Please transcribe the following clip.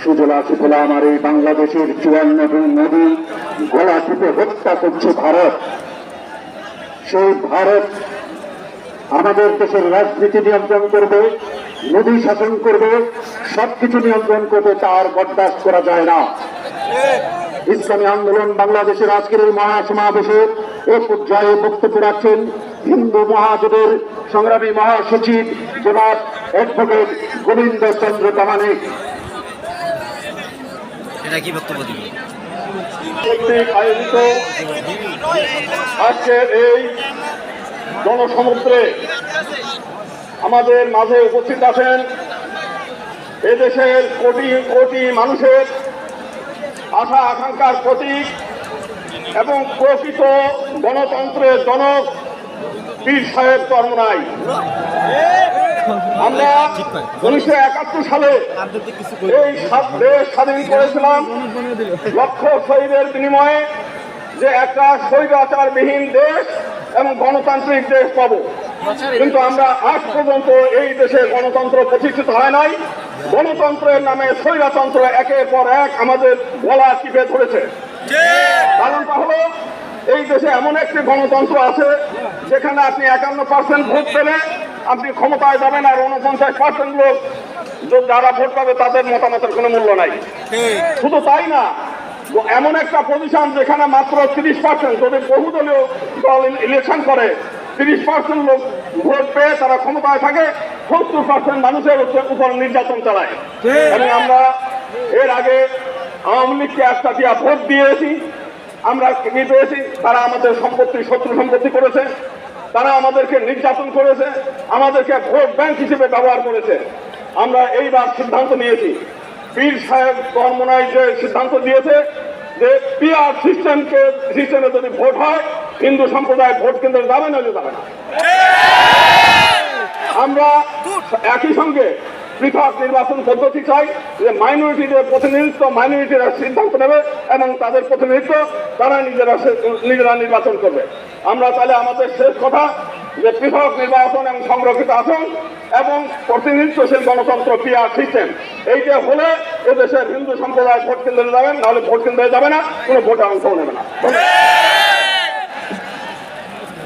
সুজলা সুফলা আমার এই বাংলাদেশের 54 নদী গলা টিপে হত্যা করছে ভারত। সেই ভারত আমাদের দেশের রাজনীতি নিয়ন্ত্রণ করবে, নদী শাসন করবে, সবকিছু নিয়ন্ত্রণ করবে, তার বরদাস্ত করা যায় না। ইসলামী আন্দোলন বাংলাদেশের আজকের এই মহাসমাবেশে এ পর্যায়ে বক্তব্য রাখছেন হিন্দু মহাজোটের সংগ্রামী মহাসচিব জনাব অ্যাডভোকেট গোবিন্দ চন্দ্র প্রামাণিক। আয়োজিত আজকের এই জনসমুদ্রে আমাদের মাঝে উপস্থিত আছেন এদেশের কোটি কোটি মানুষের আশা আকাঙ্ক্ষার প্রতীক এবং প্রকৃত গণতন্ত্রের জনক পীর সাহেব চরমোনাই। আমরা 1971 সালে এই দেশ স্বাধীন করেছিলাম লক্ষ শহীদের বিনিময়ে, যে একটা স্বৈরাচারবিহীন দেশ এবং গণতান্ত্রিক দেশ পাবো। কিন্তু আমরা আজ পর্যন্ত এই দেশে গণতন্ত্র প্রতিষ্ঠিত হয় নাই। গণতন্ত্রের নামে স্বৈরতন্ত্র একের পর এক আমাদের গলা টিপে ধরেছে। কারণটা হলো এই দেশে এমন একটি গণতন্ত্র আছে যেখানে আপনি 51% ভোট পেলে আপনি ক্ষমতায় যাবেন, আর 49% লোক যারা ভোট পাবে তাদের মতামতের কোনো মূল্য নাই। শুধু তাই না, এমন একটা পজিশন যেখানে মাত্র 30%, যদি বহুদলীয় দল ইলেকশন করে 30% লোক ভোট পেয়ে তারা ক্ষমতায় থাকে, 70% মানুষের উপর নির্যাতন চালায়। এবং আমরা এর আগে আওয়ামী লীগকে একটা দিয়া ভোট দিয়েছি, আমরা কি পেয়েছি? তারা আমাদের সম্পত্তি, শত্রু সম্পত্তি করেছে, তারা আমাদেরকে নির্যাতন করেছে, আমাদেরকে ভোট ব্যাংক হিসেবে ব্যবহার করেছে। আমরা এইবার সিদ্ধান্ত নিয়েছি, পীর সাহেব চরমোনাই যে সিদ্ধান্ত দিয়েছে যে পিআর সিস্টেমে যদি ভোট হয় হিন্দু সম্প্রদায় ভোট কেন্দ্রে যাবে না, যাবে না। আমরা একই সঙ্গে পৃথক নির্বাচন পদ্ধতি চাই, যে মাইনরিটিদের প্রতিনিধিত্ব মাইনরিটিরা সিদ্ধান্ত নেবে এবং তাদের প্রতিনিধিত্ব তারা নিজেরা নির্বাচন করবে। আমরা তাহলে আমাদের শেষ কথা যে পৃথক নির্বাচন এবং সংরক্ষিত আসন এবং প্রতিনিধিত্বশীল গণতন্ত্র পিআর সিস্টেম, এইটা হলে এদেশের হিন্দু সম্প্রদায় ভোট কেন্দ্রে যাবেন, নাহলে ভোট কেন্দ্রে যাবে না, কোনো ভোটে অংশ নেবে না।